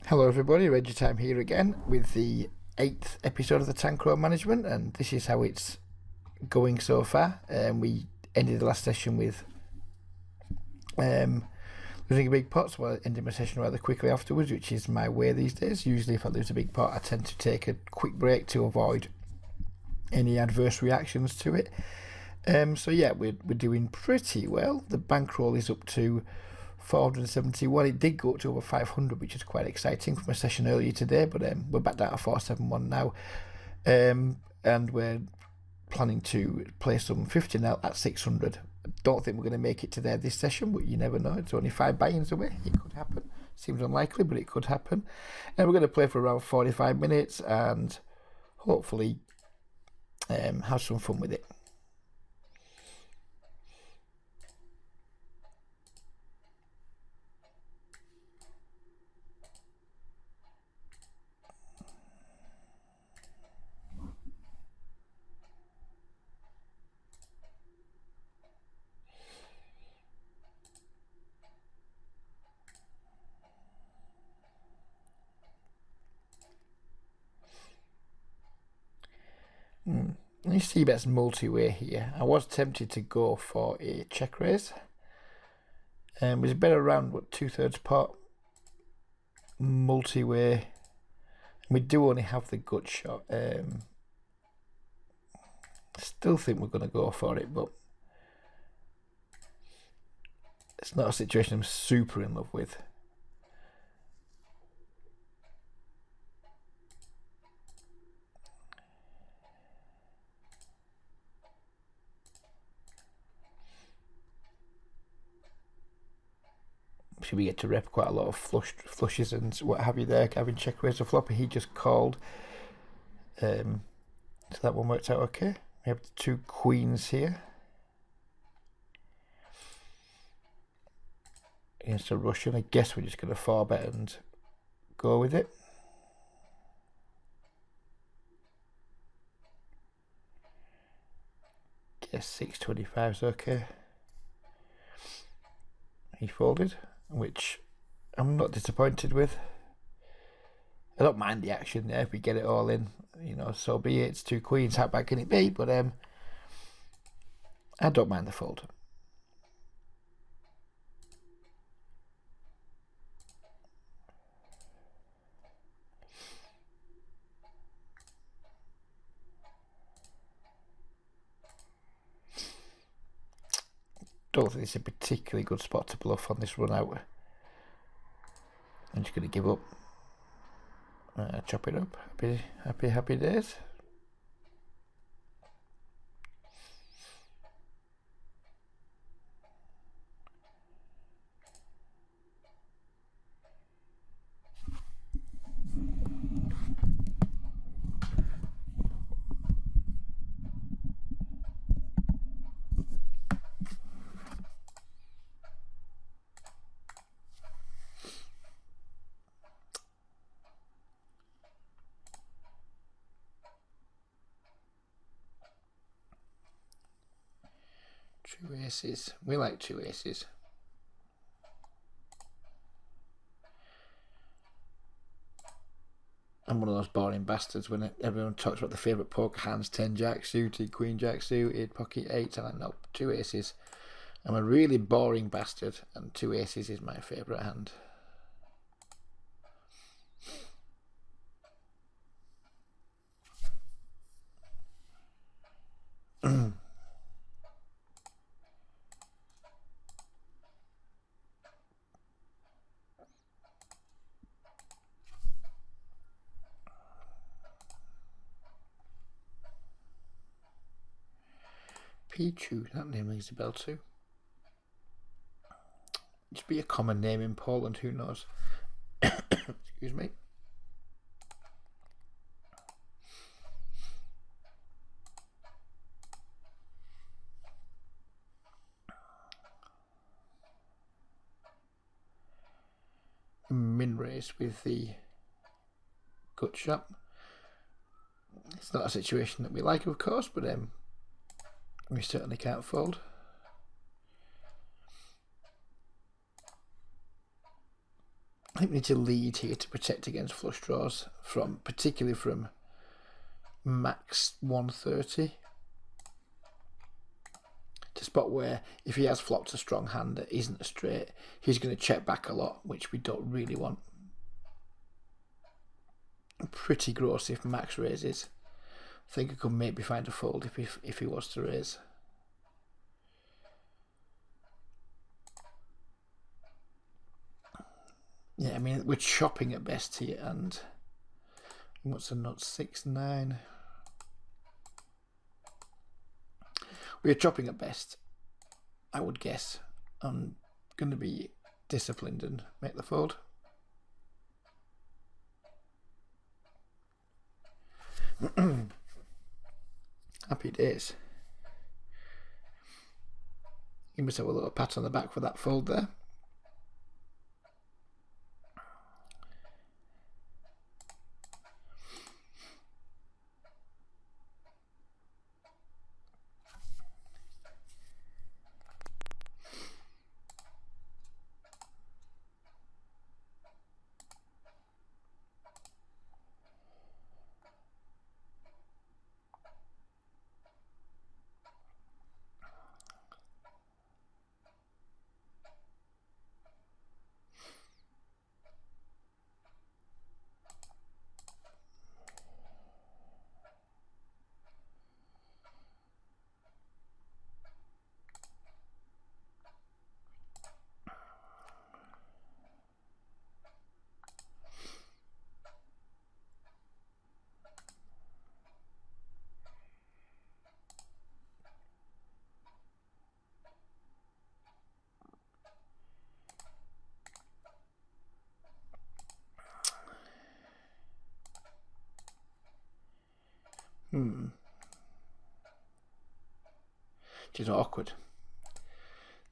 Hello everybody, Reggie Time here again with the 8th episode of the Tankroll management, and this is how it's going so far. We ended the last session with losing a big pot, so I ended my session rather quickly afterwards, which is my way these days. Usually if I lose a big pot I tend to take a quick break to avoid any adverse reactions to it. So yeah, we're doing pretty well. The bankroll is up to 471. It did go up to over 500, which is quite exciting from a session earlier today, but we're back down to 471 now, and we're planning to play some 50 now at 600. I don't think we're going to make it to there this session, but you never know. It's only 5 buy-ins away. It could happen. Seems unlikely, but it could happen. And we're going to play for around 45 minutes and hopefully have some fun with it. You see that's multi-way here. I was tempted to go for a check raise. It was better around, what, 2/3 pot, multi-way. We do only have the gut shot. Still think we're going to go for it, but it's not a situation I'm super in love with. Should we get to rep quite a lot of flushes and what have you there, having check raise a flop, and he just called. So that one worked out okay. We have the 2 queens here against a Russian. I guess we're just going to 4-bet and go with it. Guess 625 is okay. He folded, which I'm not disappointed with. I don't mind the action there if we get it all in, so be it. It's 2 queens, how bad can it be? But I don't mind the fold. Don't think it's a particularly good spot to bluff on this run out. I'm just going to give up. Chop it up. Happy days. Two aces. We like 2 aces. I'm one of those boring bastards when everyone talks about the favourite poker hands, 10 jack suited, queen jack suited, pocket 8, and I'm like, no, 2 aces. I'm a really boring bastard, and 2 aces is my favourite hand. Pichu, that name rings a bell too. It'd be a common name in Poland, who knows? Excuse me. Min raise with the gut shot. It's not a situation that we like, of course, but we certainly can't fold. I think we need to lead here to protect against flush draws, particularly from max 130. To spot where if he has flopped a strong hand that isn't a straight, he's going to check back a lot, which we don't really want. Pretty gross if max raises. I think I could maybe find a fold if he was to raise. Yeah, I mean, we're chopping at best here, and what's the nut? 6-9. We're chopping at best, I would guess. I'm going to be disciplined and make the fold. Happy days. Give myself a little pat on the back for that fold there. Which is awkward.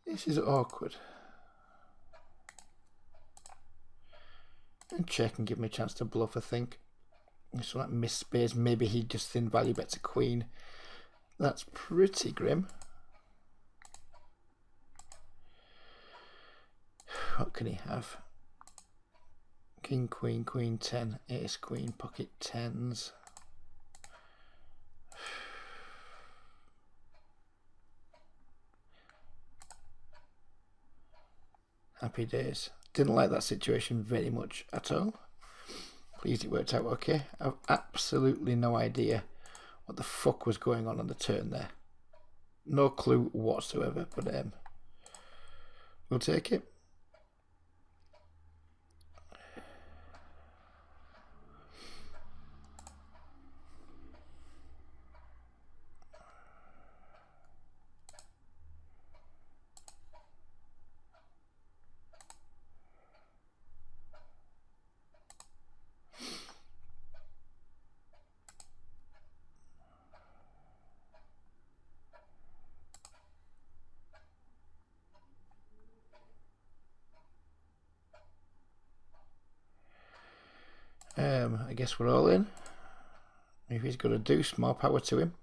This is awkward. And check and give me a chance to bluff, I think. So that missed space. Maybe he just thin value bets a queen. That's pretty grim. What can he have? King, queen, queen, 10, ace, queen, pocket tens. Happy days. Didn't like that situation very much at all. Pleased it worked out okay. I've absolutely no idea what the fuck was going on the turn there. No clue whatsoever, but we'll take it. I guess we're all in. If he's got a deuce, more power to him.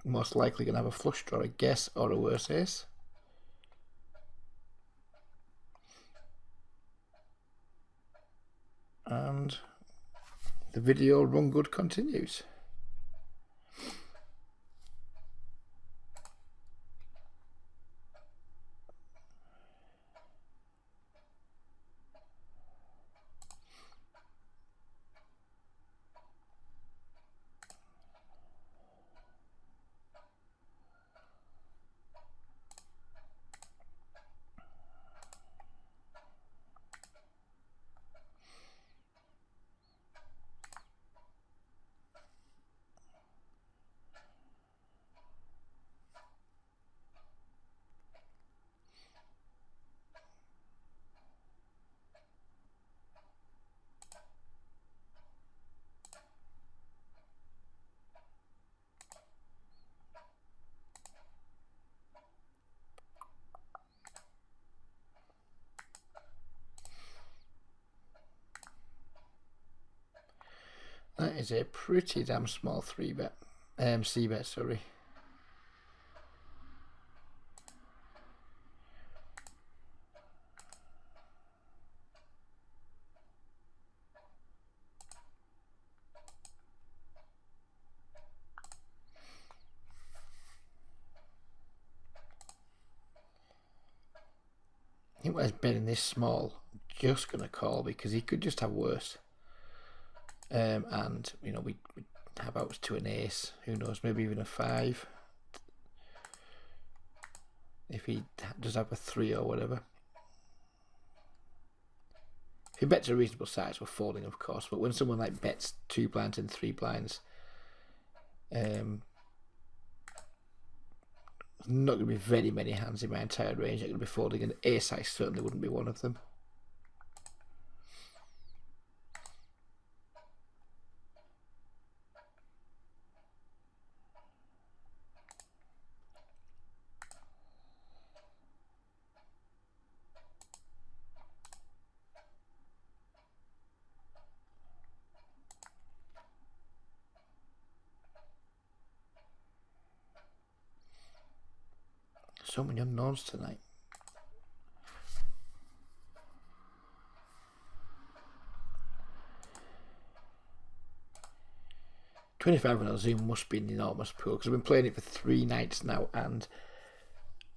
Most likely going to have a flush draw, I guess, or a worse ace. And the video run good continues. That is a pretty damn small c-bet, sorry. think when he's betting this small, I'm just going to call because he could just have worse. And, you know, we have outs to an ace. Who knows, maybe even a 5. If he does have a 3 or whatever. If he bets a reasonable size, we're folding, of course. But when someone like bets 2 blinds and 3 blinds, not going to be very many hands in my entire range that are going to be folding, and ace size certainly wouldn't be one of them. So many unknowns tonight. $25 on Zoom must be an enormous pool because I've been playing it for 3 nights now, and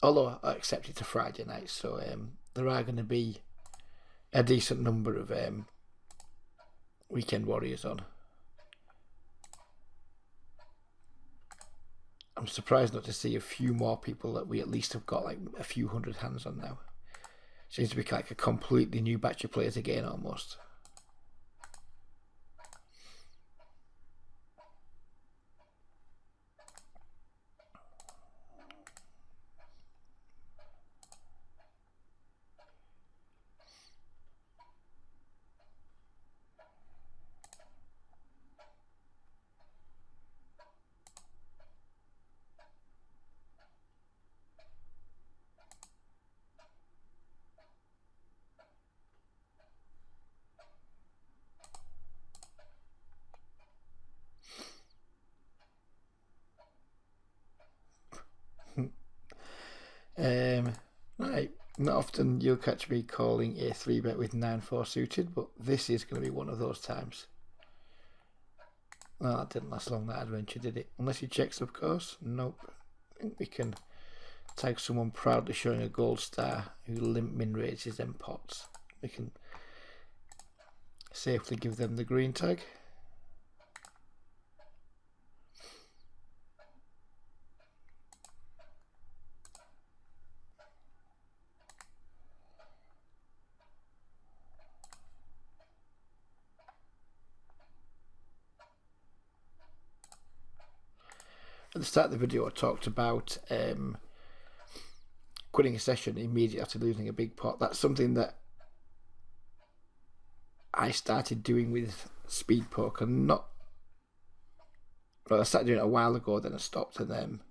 although I accept it's a Friday night, so there are going to be a decent number of weekend warriors on. I'm surprised not to see a few more people that we at least have got like a few hundred hands on now. Seems to be like a completely new batch of players again almost. Right, not often you'll catch me calling a 3-bet with 9-4 suited, but this is going to be one of those times. Well, that didn't last long, that adventure, did it? Unless he checks, of course. Nope. I think we can tag someone proudly showing a gold star who limp min raises them pots. We can safely give them the green tag. At the start of the video I talked about quitting a session immediately after losing a big pot. That's something that I started doing with speed poker. I started doing it a while ago, then I stopped, and then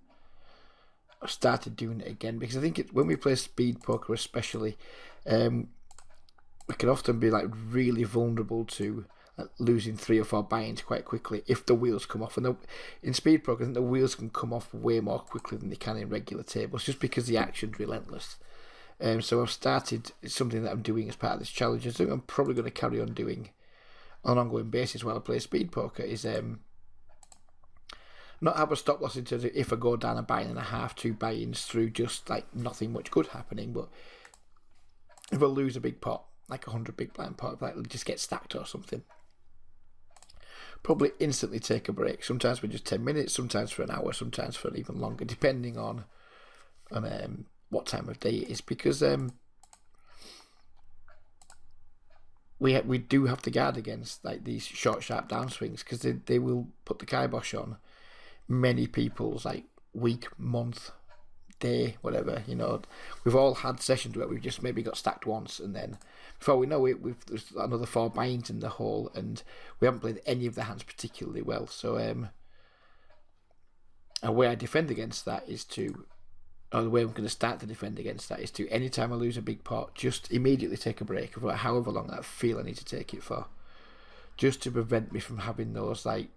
I started doing it again because I think when we play speed poker especially, we can often be like really vulnerable to losing 3 or 4 buy-ins quite quickly if the wheels come off. And in speed poker, I think the wheels can come off way more quickly than they can in regular tables, just because the action's relentless. So I've started, it's something that I'm doing as part of this challenge. I think I'm probably going to carry on doing on an ongoing basis while I play speed poker, is not have a stop loss in terms of if I go down a buy-in and a half, 2 buy-ins through just like nothing much good happening, but if I lose a big pot, like 100 big blind pot, like just get stacked or something, probably instantly take a break. Sometimes for just 10 minutes, sometimes for an hour, sometimes for even longer, depending on what time of day it is, because we do have to guard against like these short, sharp downswings, because they will put the kibosh on many people's like week, month, day, whatever. You know, we've all had sessions where we've just maybe got stacked once, and then before we know it, there's another 4 buy-ins in the hole, and we haven't played any of the hands particularly well. So a way I defend against that is to, or the way I'm going to start to defend against that is to, anytime I lose a big pot, just immediately take a break for however long I feel I need to take it for, just to prevent me from having those like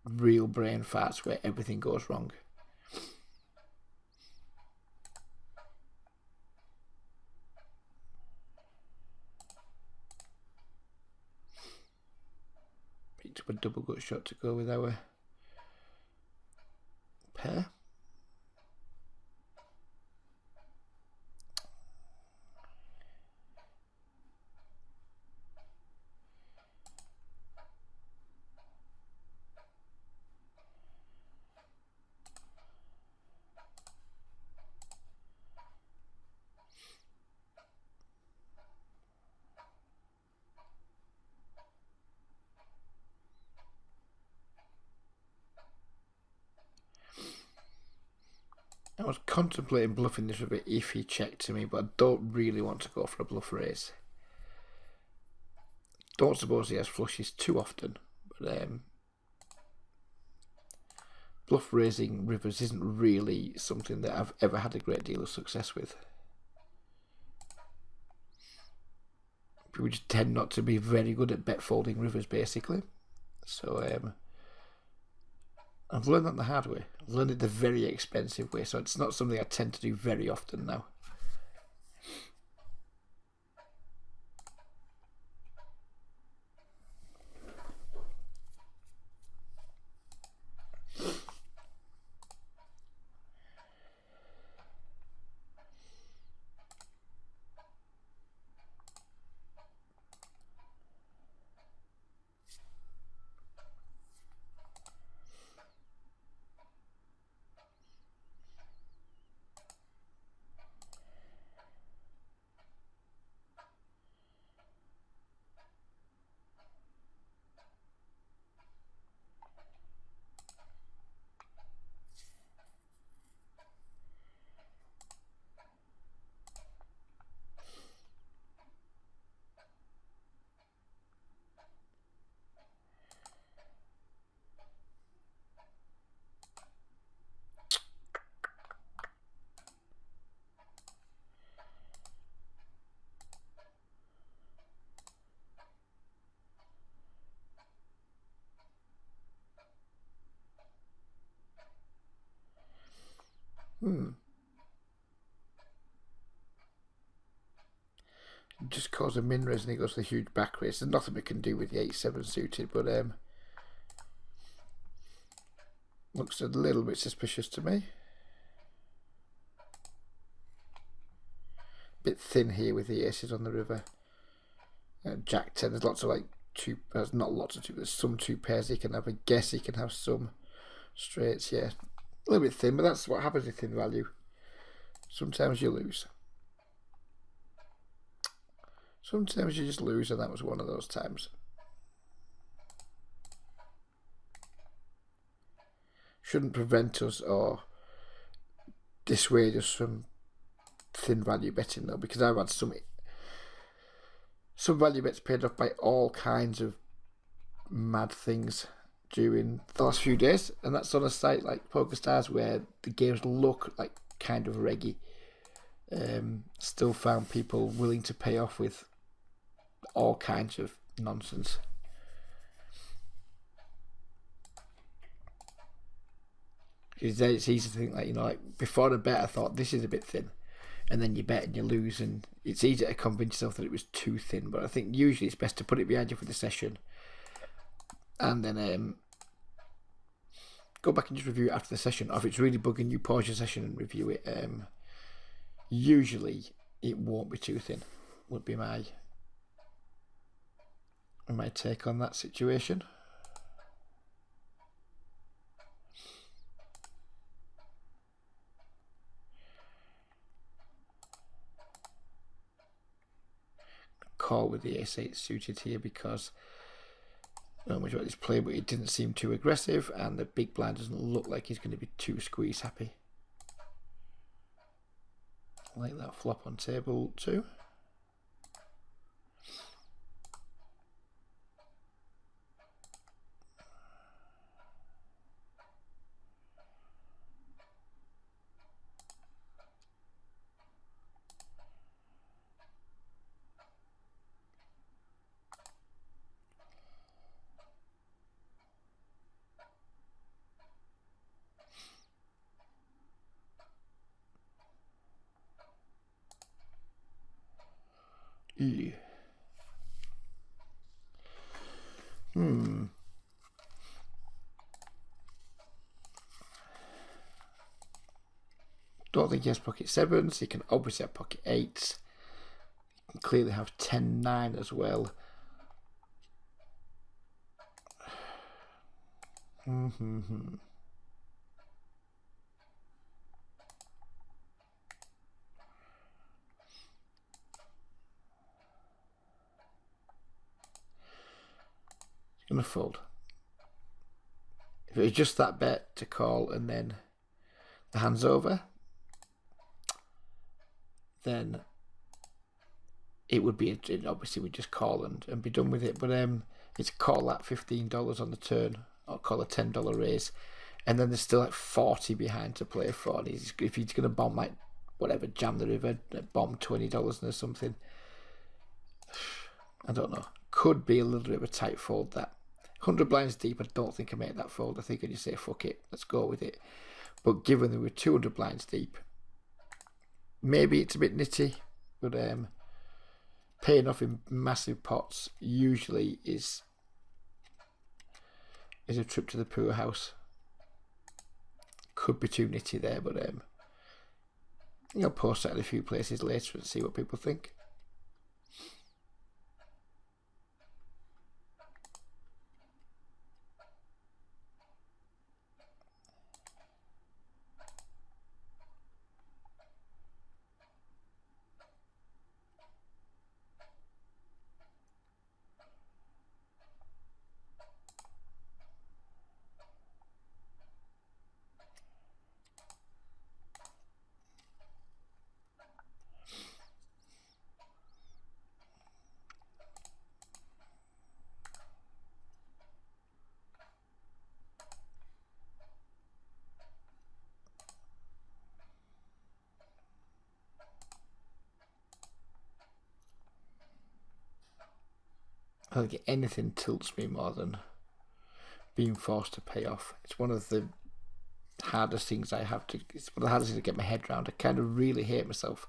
real brain farts where everything goes wrong. Picked up a double gut shot to go with our pair. I was contemplating bluffing this river if he checked to me, but I don't really want to go for a bluff raise. Don't suppose he has flushes too often, but bluff raising rivers isn't really something that I've ever had a great deal of success with. People just tend not to be very good at bet folding rivers, basically. So I've learned that the hard way. I've learned it the very expensive way, so it's not something I tend to do very often now. Just cause a min raise and he goes to the huge back raise. There's nothing we can do with the 8-7 suited, but looks a little bit suspicious to me. Bit thin here with the aces on the river. Jack 10, there's lots of like two, there's not lots of two, there's some two pairs he can have. I guess he can have some straights, yeah. A little bit thin, but that's what happens with thin value. Sometimes you lose. Sometimes you just lose, and that was one of those times. Shouldn't prevent us or dissuade us from thin value betting though, because I've had some value bets paid off by all kinds of mad things during the last few days, and that's on a site like PokerStars where the games look like kind of reggy. Still found people willing to pay off with all kinds of nonsense. It's easy to think, like, you know, like before the bet I thought this is a bit thin, and then you bet and you lose, and it's easy to convince yourself that it was too thin. But I think usually it's best to put it behind you for the session, and then go back and just review it after the session. Or if it's really bugging you, pause your session and review it. Usually it won't be too thin, would be my take on that situation. Call with the ace-8 suited here because I don't know much about this play, but it didn't seem too aggressive, and the big blind doesn't look like he's going to be too squeeze happy. Like that flop on table 2. Don't think he has pocket 7s. He can obviously have pocket 8s. He can clearly have 10-9 as well. Going to fold. If it was just that bet to call and then the hand's over, then it would be, obviously we'd just call and be done with it. But it's call at $15 on the turn, or call a $10 raise, and then there's still like 40 behind to play for. And if he's going to bomb like whatever, jam the river, bomb $20 or something, I don't know. Could be a little bit of a tight fold. That 100 blinds deep, I don't think I make that fold. I think I just say fuck it, let's go with it. But given that we're 200 blinds deep, maybe it's a bit nitty, but paying off in massive pots usually is a trip to the poorhouse. Could be too nitty there, but I'll post that in a few places later and see what people think. I don't think anything tilts me more than being forced to pay off. It's one of the hardest things it's one of the hardest things to get my head around. I kind of really hate myself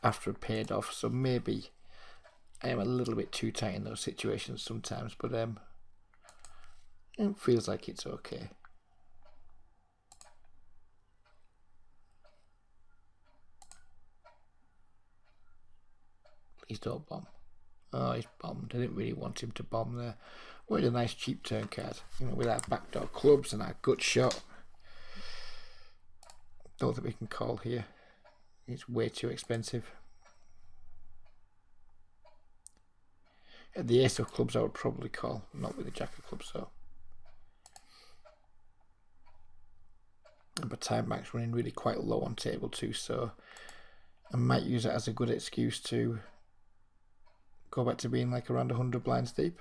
after I've paid off, so maybe I am a little bit too tight in those situations sometimes, but it feels like it's okay. Please don't bomb. Oh, he's bombed. I didn't really want him to bomb there. What a nice cheap turn card. With our backdoor clubs and our gut shot. Don't think we can call here. It's way too expensive. At the ace of clubs I would probably call, not with the jack of clubs though. But time bank's running really quite low on table 2, so I might use it as a good excuse to go back to being like around 100 blinds deep.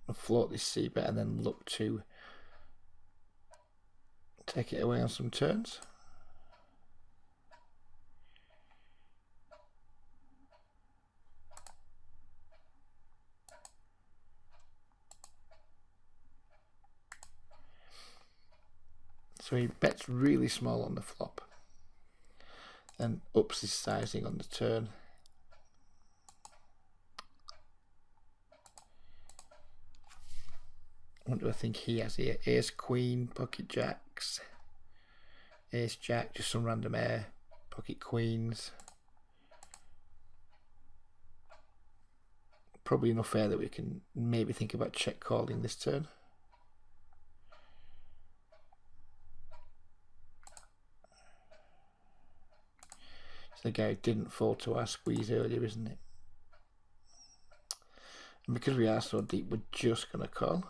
I'll float this C bet and then look to take it away on some turns. So he bets really small on the flop and ups his sizing on the turn. What do I think he has here? Ace, queen, pocket jacks, ace, jack, just some random air, pocket queens. Probably enough air that we can maybe think about check calling this turn. So the guy didn't fall to our squeeze earlier, isn't it? And because we are so deep, we're just going to call.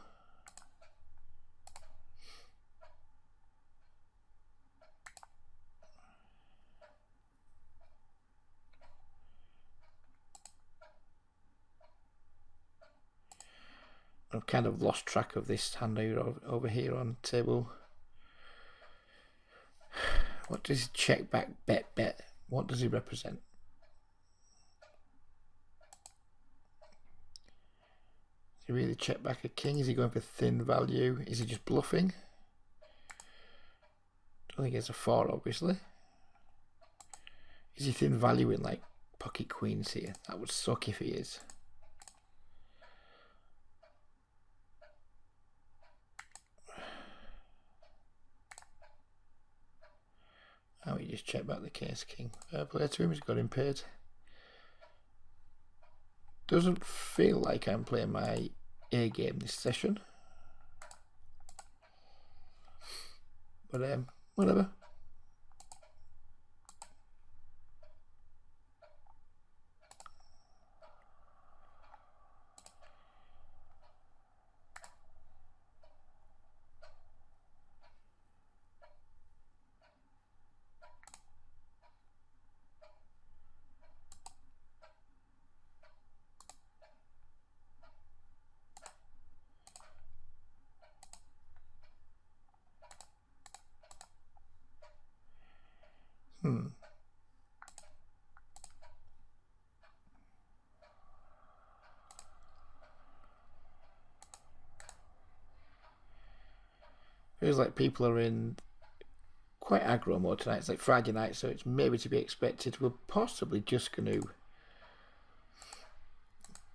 I've kind of lost track of this hand over here on table. What does he check back, bet? What does he represent? Does he really check back a king? Is he going for thin value? Is he just bluffing? Don't think it's a 4, obviously. Is he thin valuing like pocket queens here? That would suck if he is. Oh, he just checked back the case king. Fair play to him, he's got him paid. Doesn't feel like I'm playing my A game this session. But whatever. Feels like people are in quite aggro mode tonight. It's like Friday night, so it's maybe to be expected. We're possibly just going to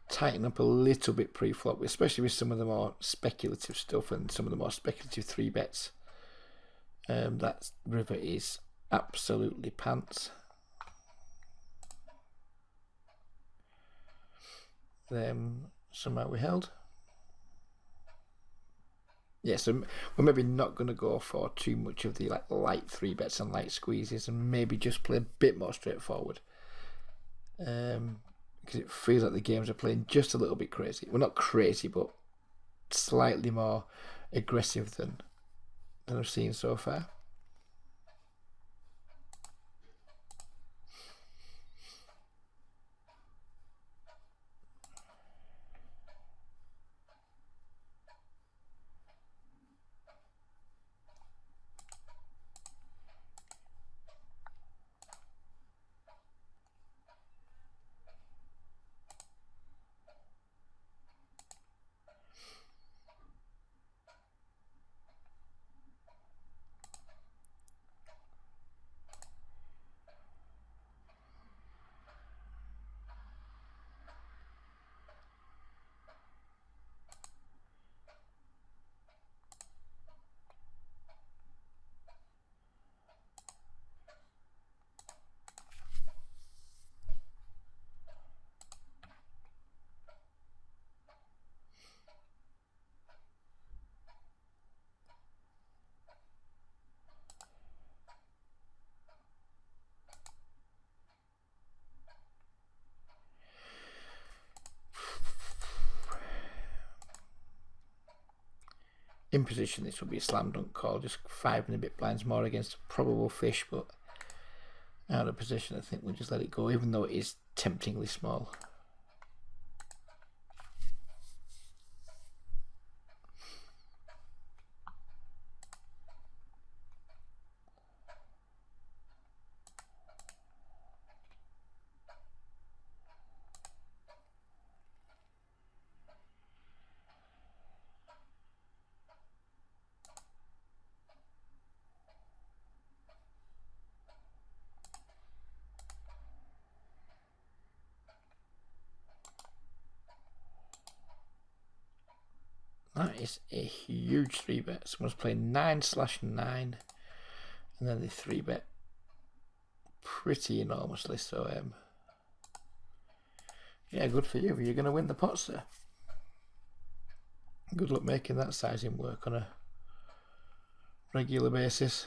tighten up a little bit pre-flop, especially with some of the more speculative stuff and some of the more speculative 3-bets. That river is absolutely pants. Somehow we held. Yeah, so we're maybe not going to go for too much of the light 3-bets and light squeezes, and maybe just play a bit more straightforward. Because it feels like the games are playing just a little bit crazy. Well, not crazy, but slightly more aggressive than I've seen so far. In position, this would be a slam dunk call, just 5 and a bit blinds more against a probable fish, but out of position, I think we'll just let it go, even though it is temptingly small. That is a huge 3-bet. Someone's playing 9/9, and then they 3-bet pretty enormously. So, yeah, good for you. You're going to win the pot, sir. Good luck making that sizing work on a regular basis.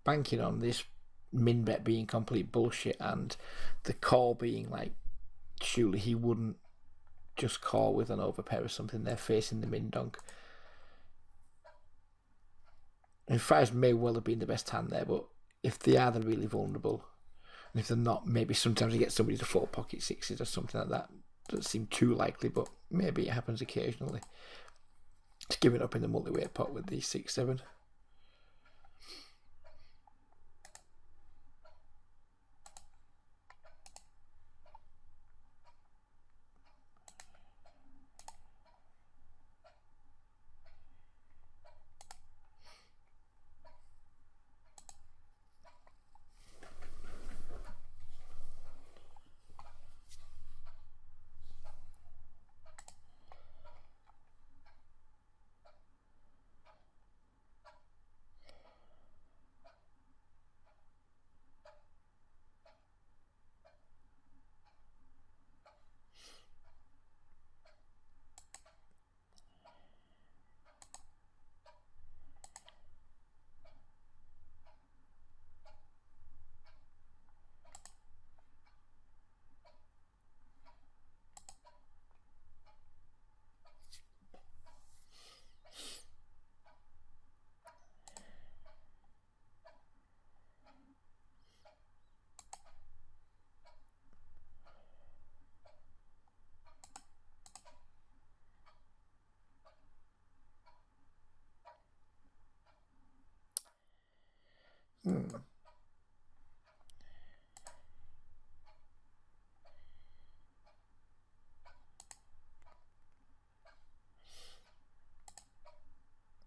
Banking on this min bet being complete bullshit and the call being like, surely he wouldn't just call with an overpair or something. They're facing the min donk. And fives may well have been the best hand there, but if they are, they're really vulnerable. And if they're not, maybe sometimes you get somebody to 4 pocket sixes or something like that. Doesn't seem too likely, but maybe it happens occasionally. Just giving up in the multi-weight pot with the 6-7.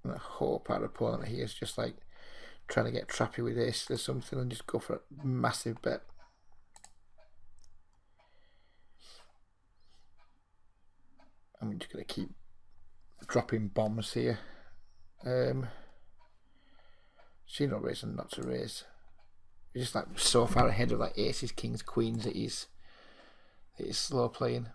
I hope our opponent here is just like trying to get trappy with ace or something and just go for a massive bet. I'm just going to keep dropping bombs here. See no reason not to raise. You're just like so far ahead of like aces, kings, queens that he's slow playing.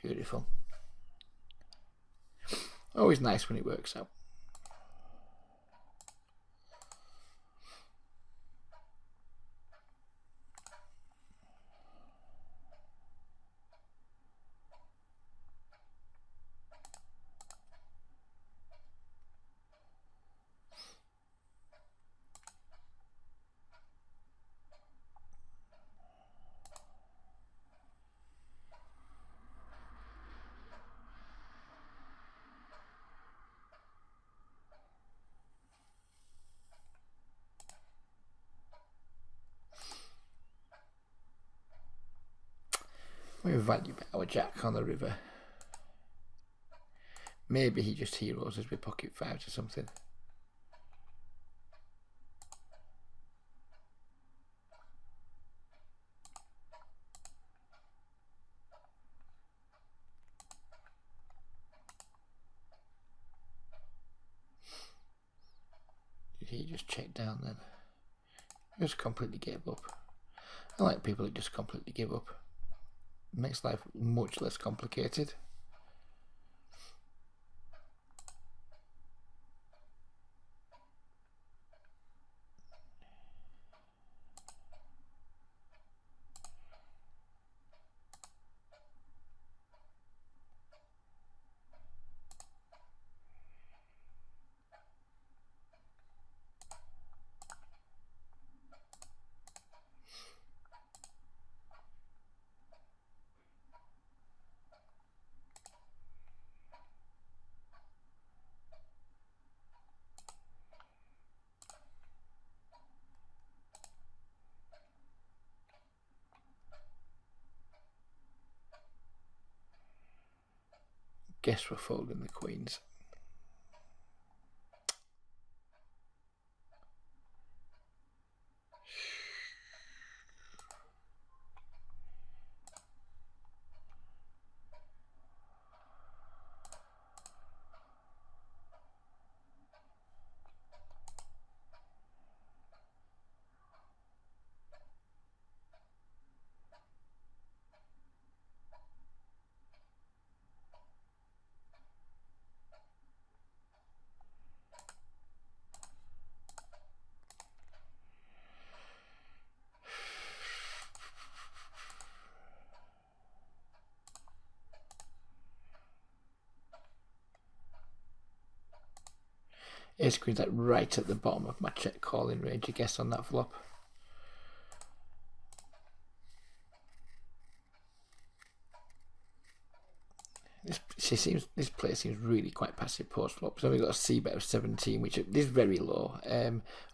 Beautiful. Always nice when it works out. We value bet our jack on the river. Maybe he just heroes as we pocket fives or something. Did he just check down then? Just completely gave up. I like people that just completely give up. It makes life much less complicated. Guess we're folding the queens. Ace queen's like right at the bottom of my check calling range, I guess, on that flop. This player seems really quite passive post flop. It's only got a C bet of 17, which is very low.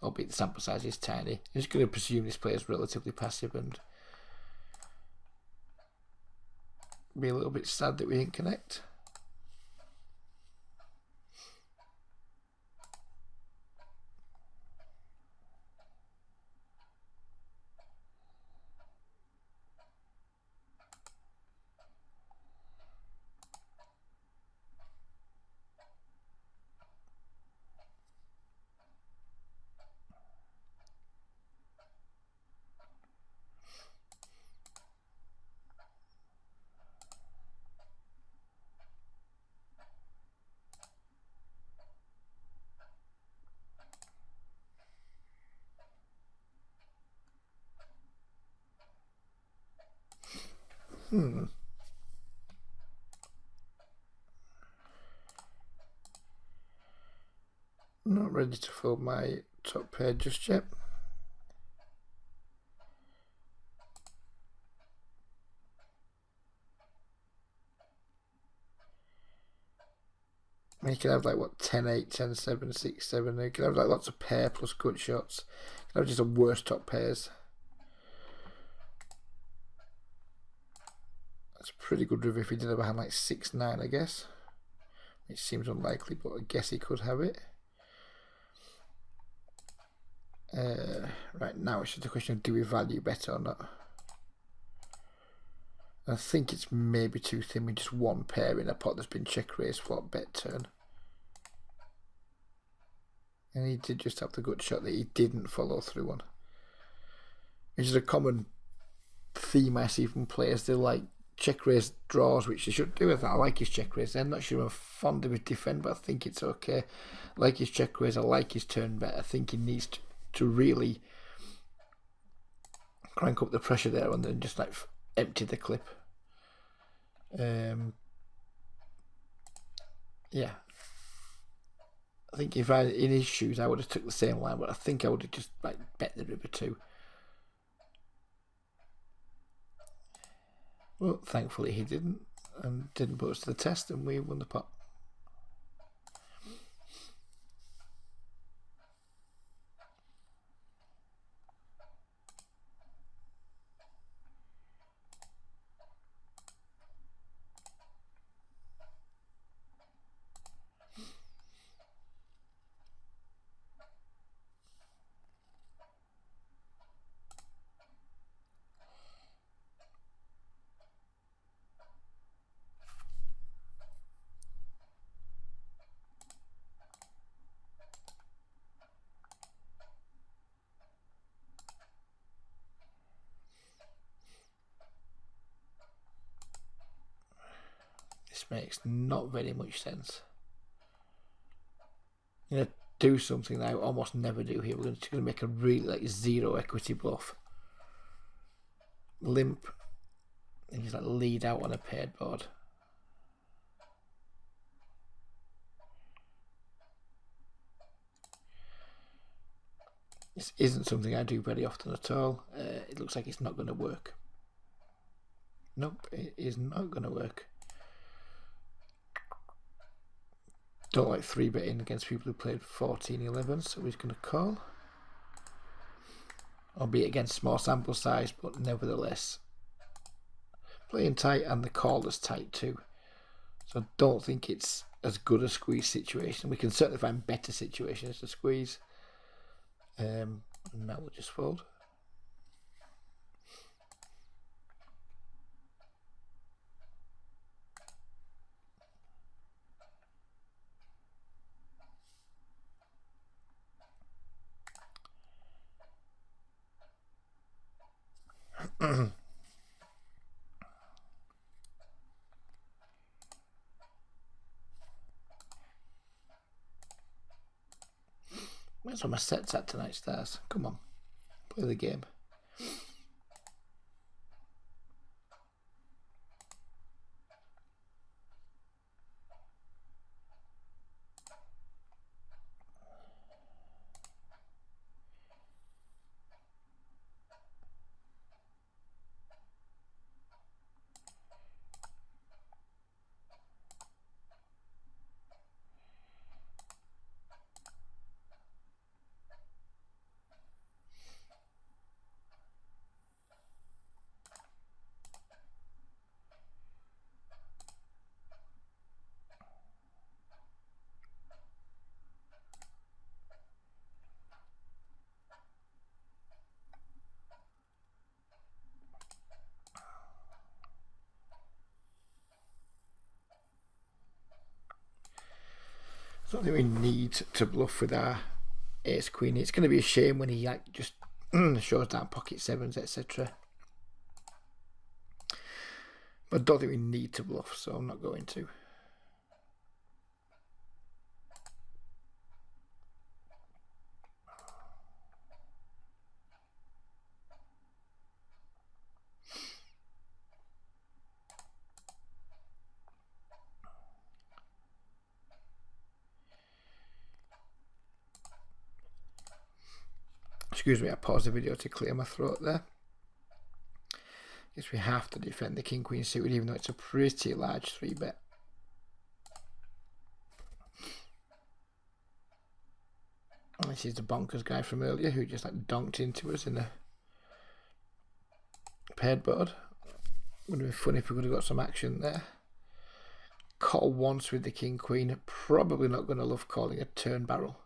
Albeit the sample size is tiny. I'm just going to presume this player is relatively passive and be a little bit sad that we didn't connect. Not ready to fold my top pair just yet. You can have like what 10-8, 10-7, 6-7. You can have like lots of pair plus good shots. You can have just the worst top pairs. That's a pretty good river if he did have a hand like 6-9, I guess. It seems unlikely, but I guess he could have it. Right, now it's just a question of do we value bet or not. I think it's maybe too thin with just one pair in a pot that's been check raise flop bet turn. And he did just have the good shot that he didn't follow through on. Which is a common theme I see from players. They like check raise draws, which they should do. I like his check raise. I'm not sure I'm fond of his defend, but I think it's okay. I like his check raise. I like his turn bet. I think he needs to really crank up the pressure there and then just like empty the clip. Yeah, I think if I in his shoes I would have took the same line, but I think I would have just like bet the river too. Well, thankfully he didn't, and didn't put us to the test, and we won the pot. This makes not very much sense. I'm gonna do something that I almost never do here. We're going to make a really like zero equity bluff. Limp and just like lead out on a paired board. This isn't something I do very often at all. It looks like it's not going to work. Nope, it is not going to work. Don't like 3-betting against people who played 14-11, so he's going to call. Albeit against small sample size, but nevertheless. Playing tight and the call is tight too. So I don't think it's as good a squeeze situation. We can certainly find better situations to squeeze. And that will just fold. Where's all my sets at tonight, Stars? Come on, play the game. So I think we need to bluff with our ace queen. It's going to be a shame when he like just shows down pocket sevens, etc. But I don't think we need to bluff, so I'm not going to. Excuse me, I paused the video to clear my throat there. Guess we have to defend the king queen suited, even though it's a pretty large 3-bet. This is the bonkers guy from earlier who just like donked into us in the paired board. Would have been funny if we could have got some action there. Call once with the king queen. Probably not going to love calling a turn barrel.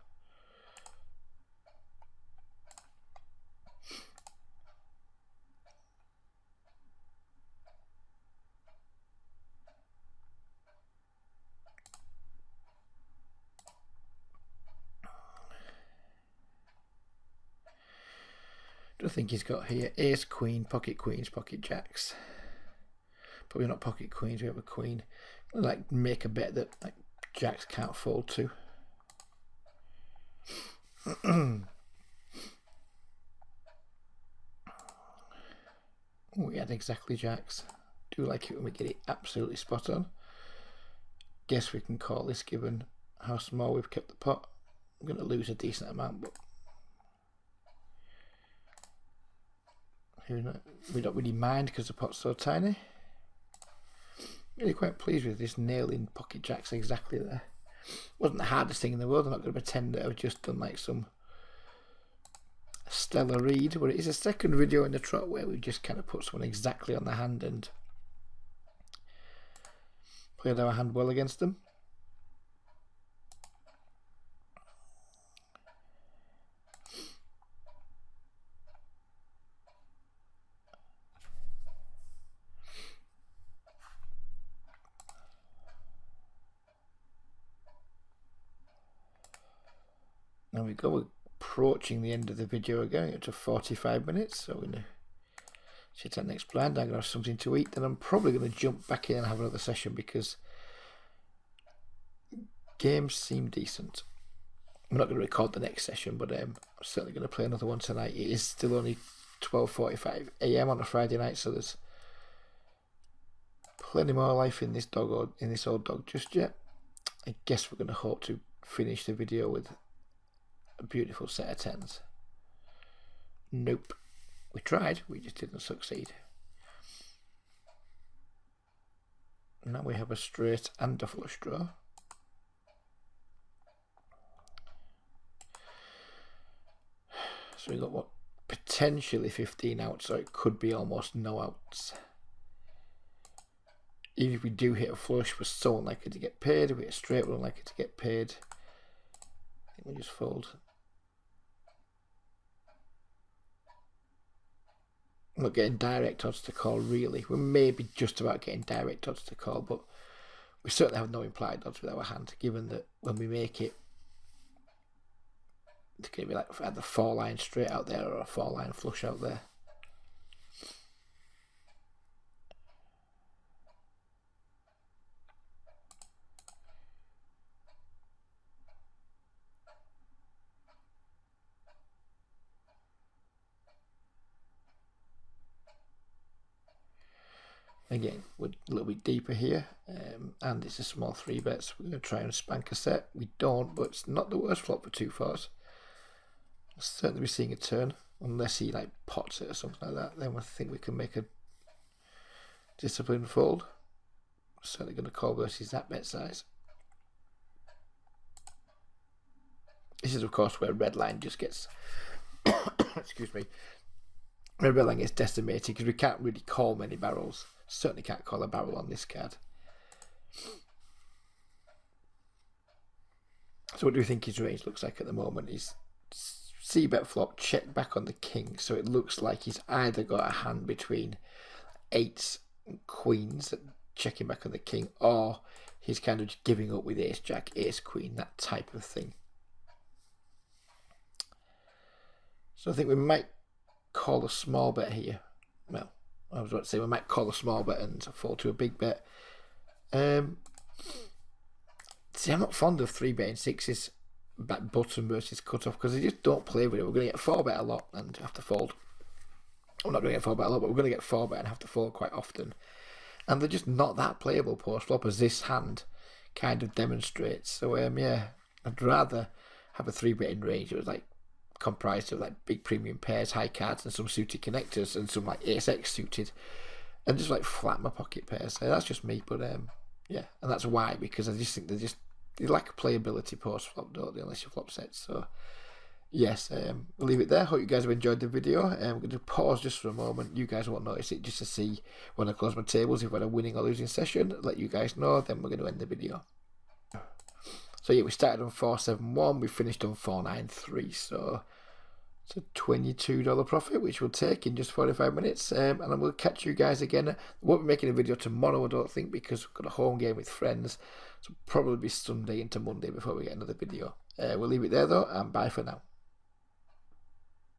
I think he's got here ace queen, pocket queens, pocket jacks. Probably not pocket queens, we have a queen. Like make a bet that like jacks can't fold to. We had exactly jacks. Do like it when we get it absolutely spot on. Guess we can call this given how small we've kept the pot. I'm going to lose a decent amount, but we don't really mind because the pot's so tiny. Really quite pleased with this nailing pocket jacks exactly there. Wasn't the hardest thing in the world. I'm not going to pretend that I've just done like some stellar read, but it is a second video in the trot where we just kind of put someone exactly on the hand and played our hand well against them. There we go, we're approaching the end of the video again, it's to 45 minutes, so we're going to sit that next blind. I'm going to have something to eat, then I'm probably going to jump back in and have another session because games seem decent. I'm not going to record the next session, but I'm certainly going to play another one tonight. It is still only 12:45 AM on a Friday night, so there's plenty more life in this dog or in this old dog just yet. I guess we're going to hope to finish the video with a beautiful set of tens. Nope. We tried, we just didn't succeed. Now we have a straight and a flush draw. So we got what, potentially 15 outs, so it could be almost no outs. Even if we do hit a flush, we're so unlikely to get paid. If we hit a straight, we're unlikely to get paid. I think we just fold. I'm not getting direct odds to call really. We're maybe just about getting direct odds to call, but we certainly have no implied odds with our hand, given that when we make it, it's going to be like either 4-line straight out there or a 4-line flush out there. Again, we're a little bit deeper here, and it's a small 3-bet, so we're going to try and spank a set. We don't, but it's not the worst flop for 2-4s. We'll certainly be seeing a turn, unless he like pots it or something like that. Then I think we can make a disciplined fold. Certainly going to call versus that bet size. This is of course where red line just gets excuse me, red line gets decimated because we can't really call many barrels. Certainly can't call a barrel on this card. So what do we think his range looks like at the moment? He's c-bet flop, check back on the king, so it looks like he's either got a hand between 8s and queens checking back on the king, or he's kind of just giving up with ace jack, ace queen, that type of thing. So I think we might call a small bet here. Well, I was about to say we might call a small bet and fall to a big bet. See, I'm not fond of 3-betting sixes back button versus cut off because they just don't play with it. We're going to get 4-bet a lot and have to fold. I'm not going to get 4-bet a lot, but we're going to get 4-bet and have to fold quite often. And they're just not that playable post flop as this hand kind of demonstrates. So yeah, I'd rather have a 3-betting range. It was like comprised of like big premium pairs, high cards, and some suited connectors, and some like ace X suited, and just like flat my pocket pairs. So that's just me, but yeah, and that's why, because I just think they lack playability post flop, don't they, unless you flop sets. So yes, we'll leave it there. Hope you guys have enjoyed the video. I'm going to pause just for a moment. You guys won't notice it, just to see when I close my tables if we're a winning or losing session. Let you guys know. Then we're going to end the video. So yeah, we started on 471, we finished on 493, so it's a $22 profit, which we'll take in just 45 minutes. And I will catch you guys again. I won't be making a video tomorrow, I don't think, because we've got a home game with friends. So it'll probably be Sunday into Monday before we get another video. We'll leave it there though, and bye for now.